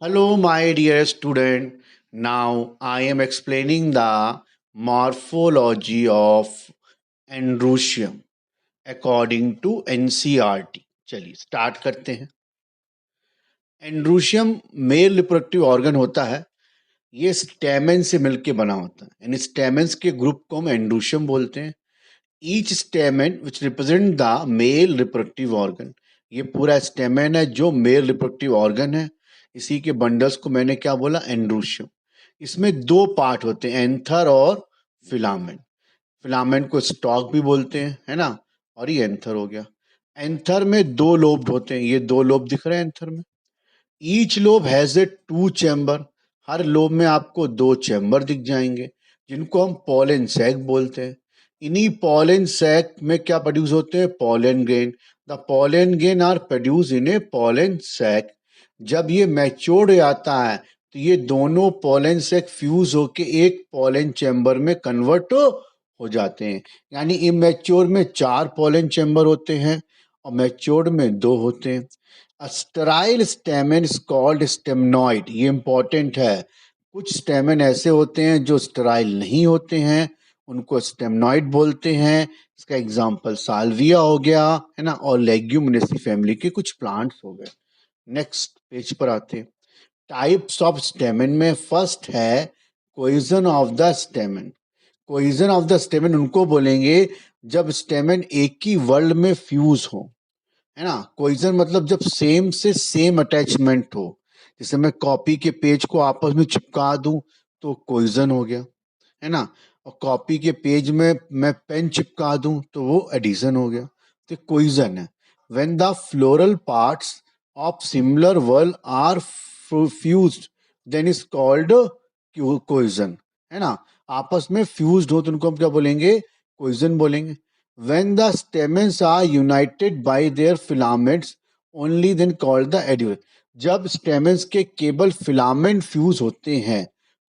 Hello, my dear student. Now I am explaining the morphology of androecium according to NCERT. चलिए start करते हैं। Androecium male reproductive organ होता है। ये stamen से मिलके बना होता है, यानी स्टेमेन्स के ग्रुप को हम एंड्रोशियम बोलते हैं। Each stamen which represent the male reproductive organ, ये पूरा स्टेमेन है जो मेल रिप्रोडक्टिव ऑर्गन है। इसी के बंडल्स को मैंने क्या बोला, एंड्रोशियम। इसमें दो पार्ट होते हैं, एंथर और फिलामेंट। फिलामेंट को स्टॉक भी बोलते हैं, है ना। और ये एंथर हो गया। एंथर में दो लोब होते हैं, ये दो लोब दिख रहे हैं एंथर में। Each lobe has a two chamber, हर लोब में आपको दो चैम्बर दिख जाएंगे, जिनको हम पॉलन सैक बोलते हैं। इन्हीं पॉलन सैक में क्या प्रोड्यूस होते हैं, pollen grain. The pollen grain are produce in a pollen sac. जब ये मैच्योर्ड हो जाता है तो ये दोनों पॉलन सैक फ्यूज होके एक पॉलन चैम्बर में कन्वर्ट हो जाते हैं। यानी इमेच्योर में चार पॉलन चैम्बर होते हैं और मैच्योर्ड में दो होते हैं। स्टेराइल स्टेमन इज कॉल्ड स्टेमनॉइड, ये इंपॉर्टेंट है। कुछ स्टेमन ऐसे होते हैं जो स्टेराइल नहीं होते हैं, उनको स्टेमनॉइड बोलते हैं। इसका एग्जांपल साल्विया हो गया, है ना, और लेग्यूमिनेसी फैमिली के कुछ प्लांट्स हो गए। नेक्स्ट पेज पर आते हैं। टाइप्स ऑफ स्टेमन में फर्स्ट है cohesion of the stamen. Cohesion of the stamen उनको बोलेंगे जब स्टेमन एक ही वर्ल्ड में फ्यूज हो, है ना। कोइजन मतलब जब सेम से सेम अटैचमेंट हो। जैसे मैं कॉपी के पेज को आपस में चिपका दूं तो कोइजन हो गया, है ना। और कॉपी के पेज में मैं पेन चिपका दूं तो वो एडिशन हो गया, तो कोइजन है। When the floral parts of similar whorl are fused then is called cohesion, है ना। आपस में फ्यूज्ड हो तो उनको हम क्या बोलेंगे, कोइजन बोलेंगे। When the stamens are united by their filaments, only then called the adult. जब stamens के केवल फिलामेंट फ्यूज होते हैं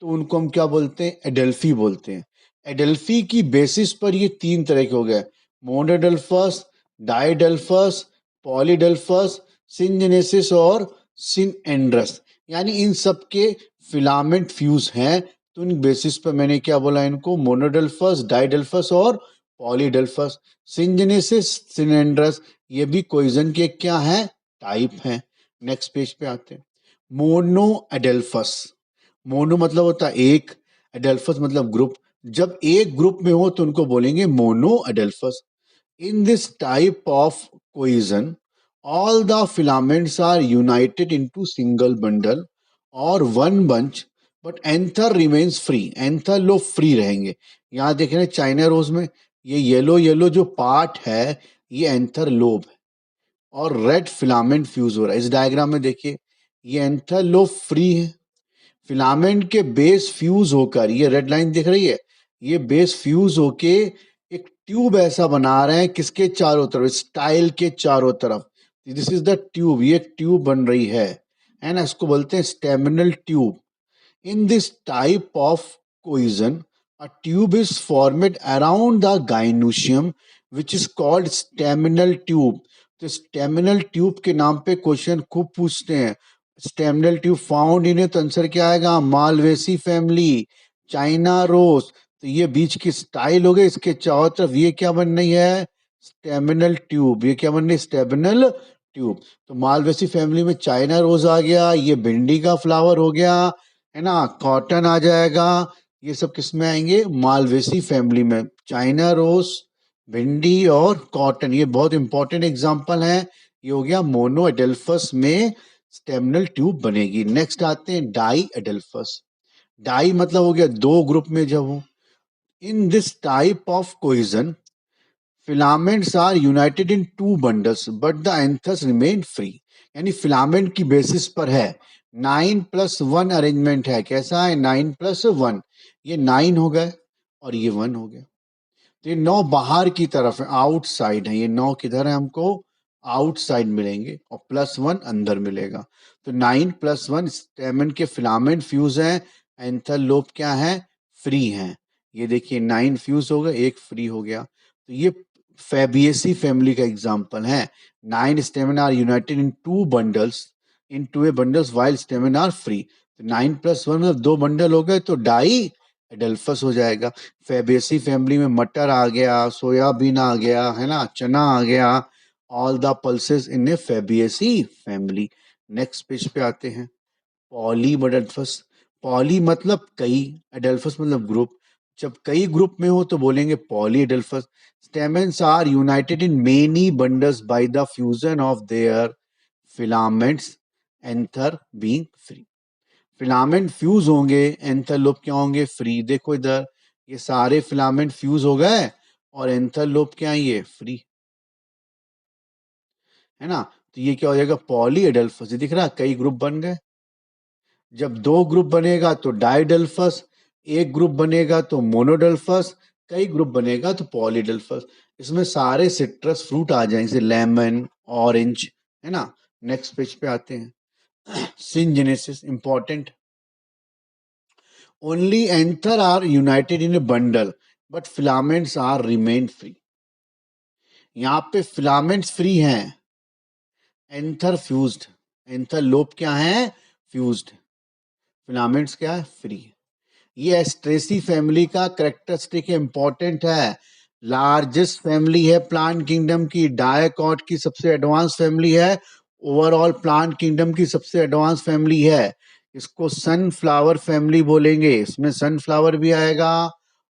तो उनको हम क्या बोलते हैं, एडेल्फी बोलते हैं। एडेल्फी की बेसिस पर ये तीन तरह के हो गए, मोनोडेल्फस, डाइडेल्फस, पॉलीडेल्फस, सिंजेनेसिस और सिनएंड्रस। यानी इन सब के फिलामेंट फ्यूज हैं, तो इन बेसिस पर मैंने क्या बोला, इनको मोनोडेल्फस, डाइडेल्फस और पॉलीडेल्फस। सिंजेनेसिस, सिनेंड्रस, ये भी कोइजन के क्या है, टाइप हैं। नेक्स्ट पेज पे आते हैं। मोनो एडेल्फस, मोनो मतलब होता है एक, एडेल्फस मतलब ग्रुप। जब एक ग्रुप में हो तो उनको बोलेंगे monadelphous. In this type of cohesion all the filaments are united into single bundle or one bunch, but anther remains free. anther लोग फ्री रहेंगे। यहाँ देख रहे हैं चाइना रोज में ये येलो येलो जो पार्ट है ये एंथर लोब है और रेड फिलामेंट फ्यूज हो रहा है। इस डायग्राम में देखिए ये एंथर लोब फ्री है, फिलामेंट के बेस फ्यूज होकर, ये रेड लाइन दिख रही है, ये बेस फ्यूज होके एक ट्यूब ऐसा बना रहे हैं, किसके चारों तरफ, स्टाइल के चारों तरफ। दिस इज द ट्यूब, ये एक ट्यूब बन रही है ना, इसको बोलते हैं staminal tube. In this type of cohesion a tube is formed around the gynoecium which is called staminal tube। तो स्टेमिनल ट्यूब के नाम पे क्वेश्चन खूब पूछते हैं। स्टेमिनल ट्यूब फाउंड इन, तो आंसर क्या आएगा, मालवेसी फैमिली, चाइना रोज। तो ये बीच की स्टाइल हो गई, इसके चारों तरफ ये क्या बन रही है, स्टेमिनल ट्यूब। ये क्या बन रही है, स्टेमिनल ट्यूब। तो मालवेसी फैमिली में चाइना रोज आ गया, ये भिंडी का फ्लावर हो गया, है ना, कॉटन आ जाएगा। ये सब किस में आएंगे, मालवेसी फैमिली में, चाइना रोज, भिंडी और कॉटन। ये बहुत इंपॉर्टेंट एग्जांपल है। ये हो गया मोनो एडेल्फस में स्टेमिनल ट्यूब बनेगी। नेक्स्ट आते हैं डाई एडेल्फस। डाई मतलब हो गया दो ग्रुप में जब हो। In this type of cohesion filaments are united in to bundles but the anthers remain free. यानी फिलामेंट की बेसिस पर है, 9+1 अरेंजमेंट है। कैसा है, 9+1। ये 9 हो गए और ये 1 हो गया। तो ये 9 बाहर की तरफ है, आउटसाइड है। ये 9 किधर है, हमको आउटसाइड मिलेंगे और +1 अंदर मिलेगा। तो 9+1 स्टेमन के फिलामेंट फ्यूज है, एंथर लोब क्या है, फ्री है। ये देखिए 9 फ्यूज हो गए, एक फ्री हो गया। तो ये फैबिएसी फैमिली का एग्जाम्पल है। 9 stamen are united in to bundles into a bundles while stamen are free. तो 9+1 मतलब 2 बंडल हो गए तो डाई एडल्फस हो जाएगा. फेबेसी फैमिली में मटर आ गया, सोयाबीन आ गया, है ना, चना आ गया. All the pulses in a Fabaceae family. Next page पे आते हैं. Poly adelphous. पॉली मतलब कई, एडल्फस मतलब ग्रुप. जब कई ग्रुप में हो तो बोलेंगे polyadelphous. Stamens are united in many bundles by the fusion of their filaments, anther being free. Filament fuse होंगे, एंथर लोब क्या होंगे, फ्री. देखो इधर ये सारे फिलामेंट फ्यूज हो गए और एंथर लोब क्या है, ये फ्री है ना. तो ये क्या हो जाएगा, पॉली एडल्फस. दिख रहा, कई ग्रुप बन गए. जब 2 ग्रुप बनेगा तो डाइडल्फस, एक ग्रुप बनेगा तो मोनोडल्फस, कई ग्रुप बनेगा तो पॉलीडल्फस. इसमें सारे सिट्रस फ्रूट आ जाएंगे जैसे लेमन, ऑरेंज, है ना. नेक्स्ट पेज पे आते हैं. Syngenesis important. Only anther are united in a bundle but filaments are remain free. यहाँ पे फिलामेंट्स फ्री हैं, एंथर फ्यूज्ड. एंथर लोब क्या है, फ्यूज्ड. फिलामेंट्स क्या है, फ्री. ये एस्ट्रेसी फैमिली का करेक्टरिस्टिक इंपॉर्टेंट है. लार्जेस्ट फैमिली है प्लांट किंगडम की, डायकॉट की सबसे एडवांस फैमिली है, ओवरऑल प्लांट किंगडम की सबसे एडवांस फैमिली है. इसको सनफ्लावर फैमिली बोलेंगे. इसमें सनफ्लावर भी आएगा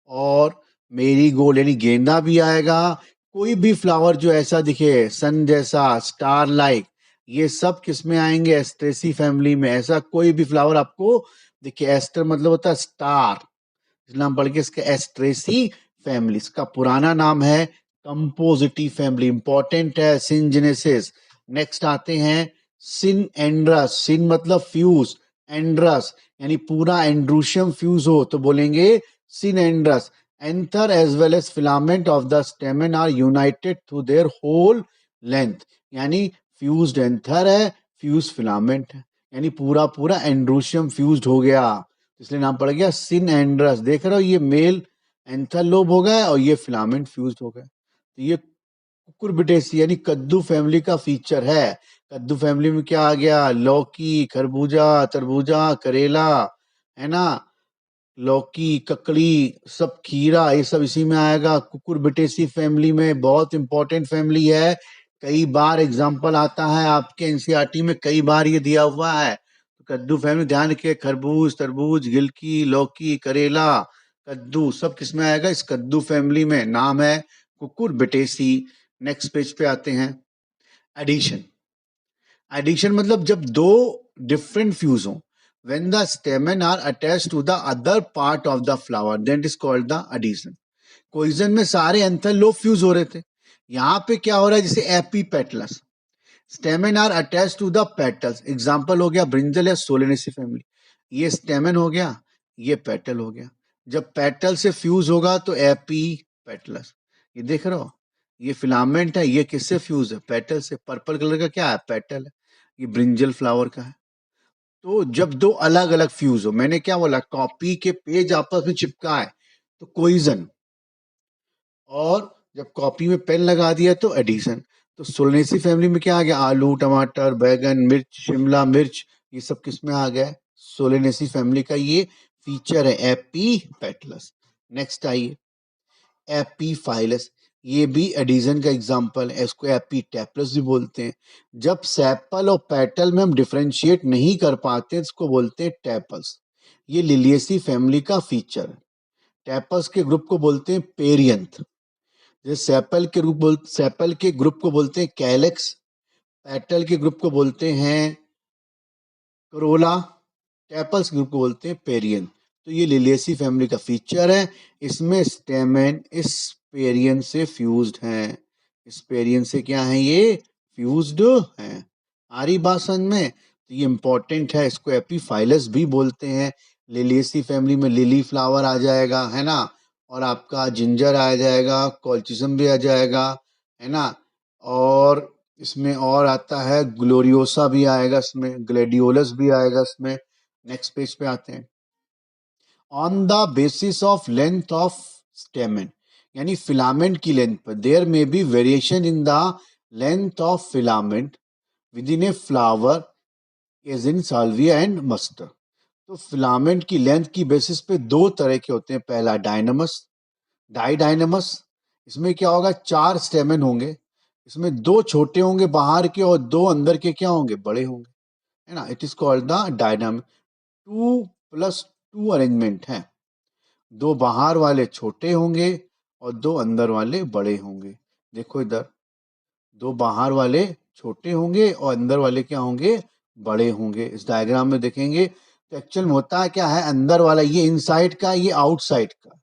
और मेरीगोल्ड यानी गेंदा भी आएगा. कोई भी फ्लावर जो ऐसा दिखे सन जैसा, स्टार लाइक, ये सब किस में आएंगे, एस्ट्रेसी फैमिली में. ऐसा कोई भी फ्लावर आपको देखिए, एस्टर मतलब होता है स्टार, नाम पढ़ के इसका एस्ट्रेसी फैमिली. इसका पुराना नाम है कंपोजिटी फैमिली. इंपॉर्टेंट है सिनजेनेसिस. नेक्स्ट आते हैं सिन एंड्रस. सिन मतलब फ्यूज, एंड्रस यानी पूरा एंड्रूशियम फ्यूज हो तो बोलेंगे synandrous. Anther as well as filament of the stamen are united through their whole length. यानी फ्यूज्ड एंथर है, फ्यूज फिलामेंट है, यानी पूरा पूरा एंड्रूशियम फ्यूज्ड हो गया, इसलिए नाम पड़ गया सिन एंड्रस. देख रहे हो, ये मेल एंथर लोब हो गए और ये फिलामेंट फ्यूज हो गए. तो ये कुकुरबिटेसी यानी कद्दू फैमिली का फीचर है. कद्दू फैमिली में क्या आ गया, लौकी, खरबूजा, तरबूजा, करेला, है ना, लौकी, ककड़ी, सब खीरा, ये सब इसी में आएगा. कुकुरबिटेसी फैमिली में बहुत इंपॉर्टेंट फैमिली है. कई बार एग्जाम्पल आता है आपके एनसीईआरटी में, कई बार ये दिया हुआ है. कद्दू फैमिली ध्यान रखिए, खरबूज, तरबूज, गिलकी, लौकी, करेला, कद्दू सब किस में आएगा, इस कद्दू फैमिली में. नाम है कुकुरबिटेसी. नेक्स्ट पेज पे आते हैं. एडिशन. एडिशन मतलब जब दो डिफरेंट फ्यूज हो, when the stamen are attached to the other part of the flower, then it is called the adhesion. कोइजन में सारे एंथर लोब फ्यूज हो रहे थे. यहाँ पे क्या हो रहा है, जैसे epipetalous. Stamen are attach to the petals. Example हो गया ब्रिंजल या सोलेनेसी फैमिली. ये स्टेमेन हो गया, ये पेटल हो गया. जब पेटल से फ्यूज होगा तो एपी पेटलस. ये देख रहे हो, ये फिलामेंट है, ये किससे फ्यूज है, पेटल से. पर्पल कलर का क्या है, पेटल है. ये ब्रिंजल फ्लावर का है. तो जब दो अलग अलग फ्यूज हो, मैंने क्या बोला, कॉपी के पेज आपस में चिपका है तो कोइजन, और जब कॉपी में पेन लगा दिया तो एडिशन. तो सोलनेसी फैमिली में क्या आ गया, आलू, टमाटर, बैगन, मिर्च, शिमला मिर्च, ये सब किस में आ गया, सोलेनेसी फैमिली का ये फीचर है, एपी पेटलस. नेक्स्ट आइए, एपीफाइलस. ये भी एडिशन का एग्जांपल है, इसको एपीटेपलस भी बोलते हैं. जब सेपल और पेटल में हम डिफरेंशिएट नहीं कर पाते इसको बोलते हैं टेपल्स. ये लिलियसी फैमिली का फीचर है. टेपल्स के ग्रुप को बोलते हैं पेरियंथ. जैसे सेपल के ग्रुप को बोलते हैं कैलेक्स, पेटल के ग्रुप को बोलते हैं करोला, टेपल्स ग्रुप को बोलते हैं पेरियन. तो ये लिलियसी फैमिली का फीचर है. इसमें स्टेमेन इस पेरियन से फ्यूज्ड हैं. इस पेरियन से क्या है, ये फ्यूज्ड हैं. आ रही बात समझ में. तो ये इंपॉर्टेंट है, इसको एपीफाइलस भी बोलते हैं. लिलियसी फैमिली में लिली फ्लावर आ जाएगा, है ना, और आपका जिंजर आ जाएगा, कॉल्चिसम भी आ जाएगा, है ना, और इसमें और आता है ग्लोरियोसा भी आएगा, इसमें ग्लेडियोलस भी आएगा इसमें. नेक्स्ट पेज पे आते हैं. On the basis of length of stamen, यानी फिलामेंट की लेंथ पर, there may be variation in the length of filament within a flower as in salvia and mustard. तो फिलामेंट की लेंथ की basis पे दो तरह के होते हैं। पहला डायनामस, डाइडाइनमस। इसमें क्या होगा, 4 स्टेमेन होंगे। इसमें 2 छोटे होंगे बाहर के और 2 अंदर के क्या होंगे, बड़े होंगे, है ना। It is called the dynam 2+2 arrangement है। 2 बाहर वाले छोटे होंगे और 2 अंदर वाले बड़े होंगे। देखो इधर, 2 बाहर वाले छोटे होंगे और अंदर वाले क्या होंगे, बड़े होंगे। इस डायग्राम में देखेंगे तो एक्चुअल में होता है क्या है, अंदर वाला ये इनसाइड का, ये आउटसाइड का,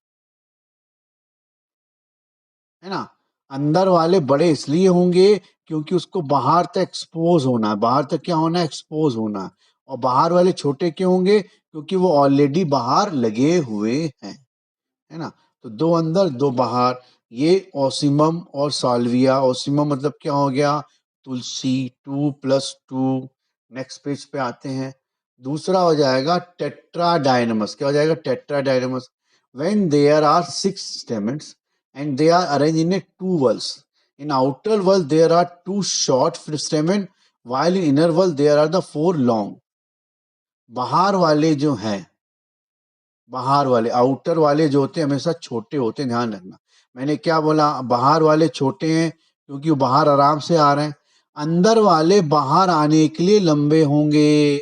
है ना। अंदर वाले बड़े इसलिए होंगे क्योंकि उसको बाहर तक एक्सपोज होना है, बाहर तक क्या होना है, एक्सपोज होना है। और बाहर वाले छोटे क्यों होंगे, क्योंकि वो ऑलरेडी बाहर लगे हुए हैं, है ना। तो 2 अंदर 2 बाहर, ये ओसिमम और साल्विया। ओसिमम मतलब क्या हो गया, तुलसी, 2+2। नेक्स्ट पेज पे आते हैं। दूसरा हो जाएगा टेट्राडाइनमस। क्या हो जाएगा, tetradynamous. When there are 6 stamens and they are arranged in a 2 whorls. In outer whorl there are 2 short stamen, while in inner whorl there are the 4 long. बाहर वाले जो हैं, बाहर वाले आउटर वाले जो होते हैं हमेशा छोटे होते हैं, ध्यान रखना। मैंने क्या बोला, बाहर वाले छोटे हैं क्योंकि वो बाहर आराम से आ रहे हैं। अंदर वाले बाहर आने के लिए लंबे होंगे,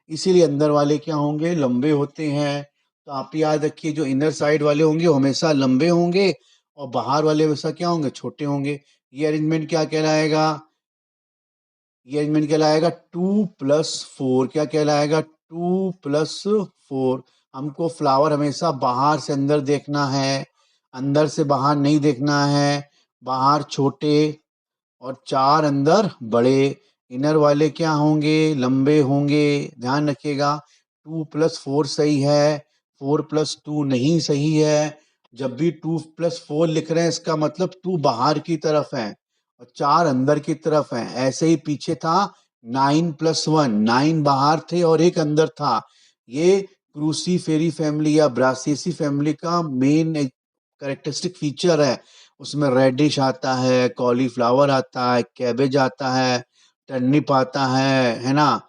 इसीलिए अंदर वाले क्या होंगे, लंबे होते हैं। तो आप याद रखिए, जो इनर साइड वाले होंगे वो हमेशा लंबे होंगे और बाहर वाले हमेशा क्या होंगे, छोटे होंगे। ये अरेंजमेंट क्या कहलाएगा, ये अरेंजमेंट कहलाएगा 2+4। क्या कहलाएगा, 2+4। हमको फ्लावर हमेशा बाहर से अंदर देखना है, अंदर से बाहर नहीं देखना है। बाहर छोटे और 4 अंदर बड़े। इनर वाले क्या होंगे, लंबे होंगे, ध्यान रखिएगा। 2+4 सही है, 4+2 नहीं सही है। जब भी 2+4 लिख रहे हैं इसका मतलब 2 बाहर की तरफ है और 4 अंदर की तरफ है। ऐसे ही पीछे था 9+1, 9 बाहर थे और 1 अंदर था। ये क्रूसीफेरी फैमिली या ब्रासिएसी फैमिली का मेन कैरेक्टरिस्टिक फीचर है। उसमें रेडिश आता है, कॉलीफ्लावर आता है, कैबेज आता है, टर्निप आता है ना,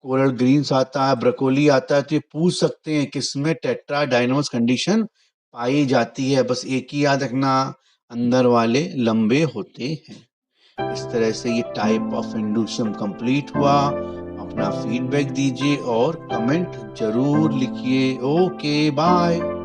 कोरल ग्रीन्स आता है, ब्रोकोली आता है। तो ये पूछ सकते हैं किसमें टेट्राडाइनमस कंडीशन पाई जाती है। बस एक ही याद रखना, अंदर वाले लंबे होते हैं। इस तरह से ये टाइप ऑफ इंडूशियम कंप्लीट हुआ। अपना फीडबैक दीजिए और कमेंट जरूर लिखिए। Okay, bye.